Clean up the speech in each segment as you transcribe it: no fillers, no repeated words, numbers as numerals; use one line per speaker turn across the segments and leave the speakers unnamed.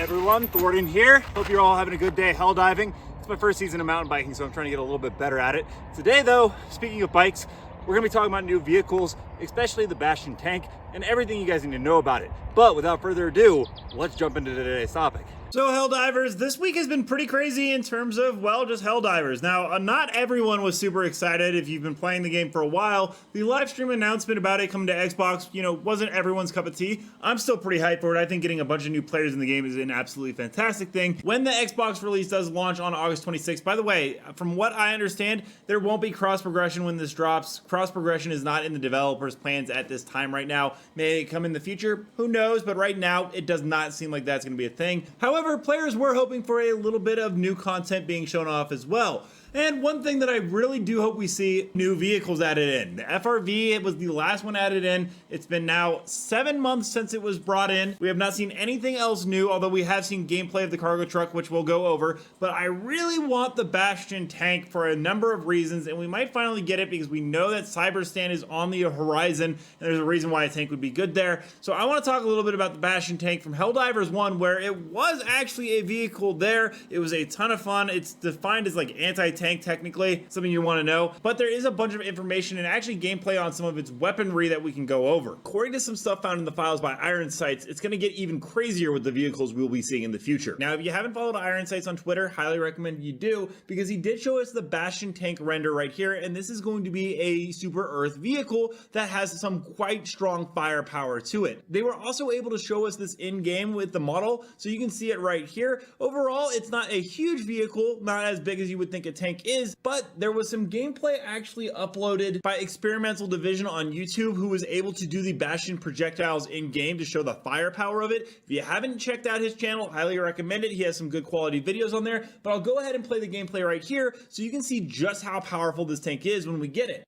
everyone, Thornton here. Hope you're all having a good day hell diving. It's my first season of mountain biking, so I'm trying to get a little bit better at it. Today though, speaking of bikes, we're gonna be talking about new vehicles, especially the Bastion Tank, and everything you guys need to know about it. But without further ado, let's jump into today's topic. So Helldivers, this week has been pretty crazy in terms of, well, just Helldivers. Now, not everyone was super excited. If you've been playing the game for a while, the live stream announcement about it coming to Xbox, wasn't everyone's cup of tea. I'm still pretty hyped for it. I think getting a bunch of new players in the game is an absolutely fantastic thing. When the Xbox release does launch on August 26th, by the way, from what I understand, there won't be cross progression when this drops. Cross progression is not in the developers' plans at this time right now. May it come in the future? Who knows? But right now, it does not seem like that's going to be a thing. However, players were hoping for a little bit of new content being shown off as well. And one thing that I really do hope we see, new vehicles added in. The FRV was the last one added in. It's been now 7 months since it was brought in. We have not seen anything else new, although we have seen gameplay of the cargo truck, which we'll go over. But I really want the Bastion Tank for a number of reasons, and we might finally get it because we know that Cyberstan is on the horizon, and there's a reason why a tank would be good there. So I want to talk a little bit about the Bastion Tank from Helldivers 1, where it was actually a vehicle there. It was a ton of fun. It's defined as like anti-tank technically, something you want to know, but there is a bunch of information and actually gameplay on some of its weaponry that we can go over. According to some stuff found in the files by Iron Sights, it's going to get even crazier with the vehicles we'll be seeing in the future. Now, if you haven't followed Iron Sights on Twitter, highly recommend you do, because he did show us the Bastion Tank render right here, and this is going to be a Super Earth vehicle that has some quite strong firepower to it. They were also able to show us this in-game with the model, so you can see it right here. Overall, it's not a huge vehicle, not as big as you would think a tank is, but there was some gameplay actually uploaded by Experimental Division on YouTube, who was able to do the Bastion projectiles in game to show the firepower of it. If you haven't checked out his channel, highly recommend it. He has some good quality videos on there, but I'll go ahead and play the gameplay right here so you can see just how powerful this tank is when we get it.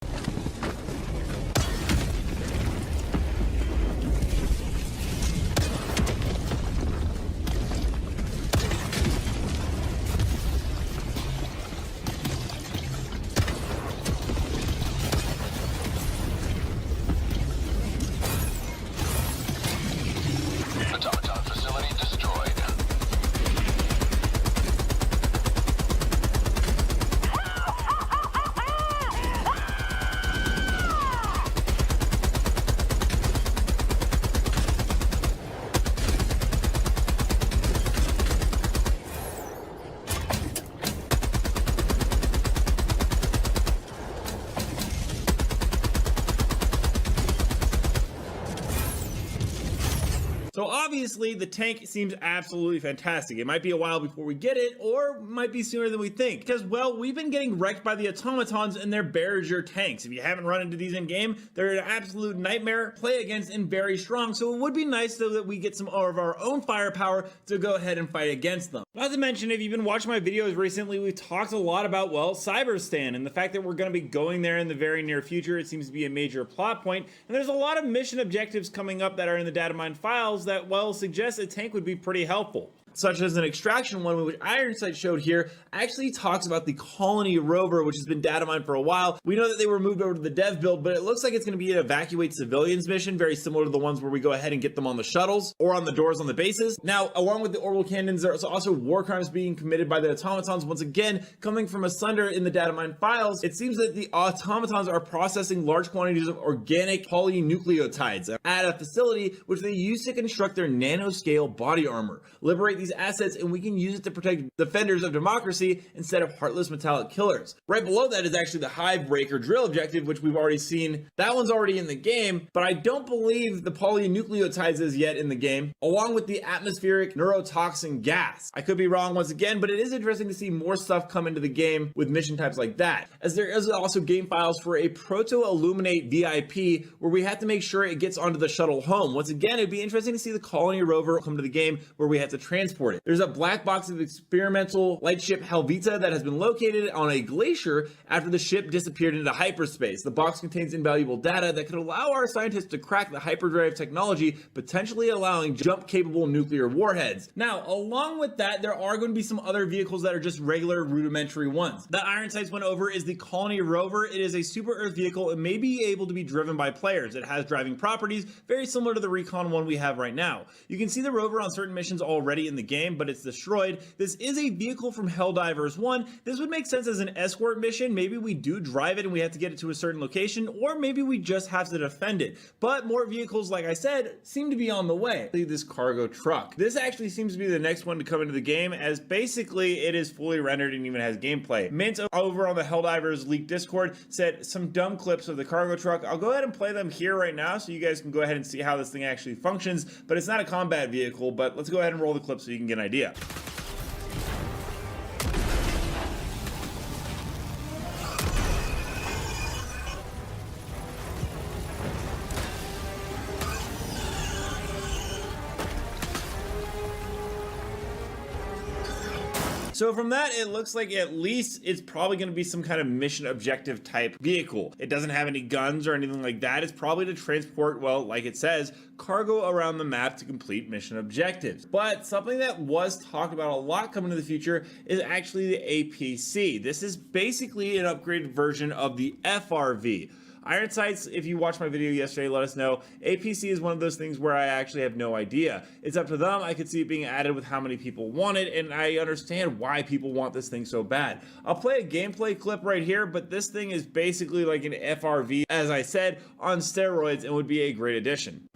So obviously the tank seems absolutely fantastic. It might be a while before we get it, or might be sooner than we think, because, well, we've been getting wrecked by the automatons and their barrier tanks. If you haven't run into these in game, they're an absolute nightmare to play against and very strong. So it would be nice though that we get some of our own firepower to go ahead and fight against them. Not to mention, if you've been watching my videos recently, we've talked a lot about, well, Cyberstan and the fact that we're going to be going there in the very near future. It seems to be a major plot point, and there's a lot of mission objectives coming up that are in the data mine files that, well, suggest a tank would be pretty helpful. Such as an extraction one, which Iron Sights showed here, actually talks about the Colony Rover, which has been data mined for a while. We know that they were moved over to the dev build, but it looks like it's going to be an evacuate civilians mission, very similar to the ones where we go ahead and get them on the shuttles or on the doors on the bases. Now, along with the orbital cannons, there's also war crimes being committed by the automatons. Once again, coming from asunder in the data mine files, it seems that the automatons are processing large quantities of organic polynucleotides at a facility which they use to construct their nanoscale body armor. Liberate these assets and we can use it to protect defenders of democracy instead of heartless metallic killers. Right below that is actually the hive breaker drill objective, which we've already seen. That one's already in the game, but I don't believe the polynucleotides is yet in the game, along with the atmospheric neurotoxin gas. I could be wrong once again, but it is interesting to see more stuff come into the game with mission types like that, as there is also game files for a proto-illuminate VIP where we have to make sure it gets onto the shuttle home. Once again, it'd be interesting to see the Colony Rover come to the game where we have to transport it. There's a black box of experimental lightship Helvita that has been located on a glacier after the ship disappeared into hyperspace. The box contains invaluable data that could allow our scientists to crack the hyperdrive technology, potentially allowing jump-capable nuclear warheads. Now, along with that, there are going to be some other vehicles that are just regular rudimentary ones. The Iron Sights went over is the Colony Rover. It is a Super Earth vehicle and may be able to be driven by players. It has driving properties very similar to the Recon one we have right now. You can see the rover on certain missions already in the
the game, but it's destroyed. This is a vehicle from Helldivers 1. This would make sense as an escort mission. Maybe we do drive it and we have to get it to a certain location, or maybe we just have to defend it. But more vehicles, like I said, seem to be on the way. This cargo truck. This actually seems to be the next one to come into the game, as basically it is fully rendered and even has gameplay. Mint over on the Helldivers leaked Discord said some dumb clips of the cargo truck. I'll go ahead and play them here right now so you guys can go ahead and see how this thing actually functions, but it's not a combat vehicle. But let's go ahead and roll the clip so you can get an idea. So from that, it looks like at least it's probably going to be some kind of mission objective type vehicle. It doesn't have any guns or anything like that. It's probably to transport, well, like it says, cargo around the map to complete mission objectives. But something that was talked about a lot coming to the future is actually the APC. This is basically an upgraded version of the FRV. Iron Sights, if you watched my video yesterday, let us know. APC is one of those things where I actually have no idea. It's up to them. I could see it being added with how many people want it, and I understand why people want this thing so bad. I'll play a gameplay clip right here, but this thing is basically like an FRV, as I said, on steroids, and would be a great addition.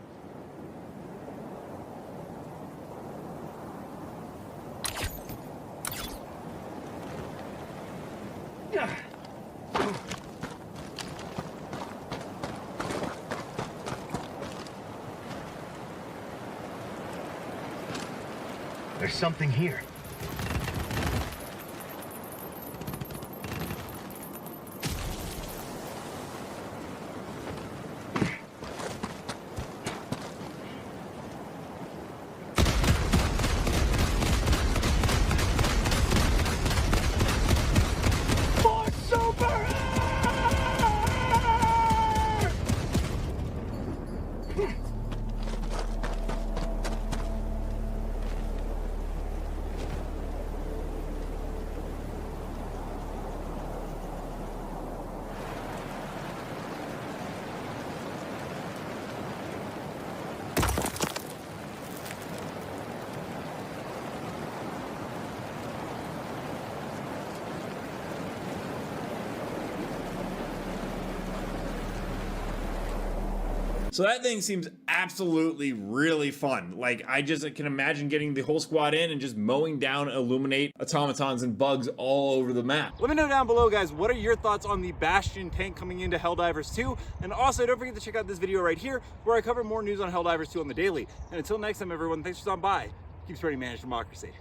There's something here. More super air!
So that thing seems absolutely really fun. Like, I just can imagine getting the whole squad in and just mowing down Illuminate automatons and bugs all over the map.
Let me know down below, guys, what are your thoughts on the Bastion Tank coming into Helldivers 2? And also, don't forget to check out this video right here, where I cover more news on Helldivers 2 on the daily. And until next time, everyone, thanks for stopping by. Keep spreading managed democracy.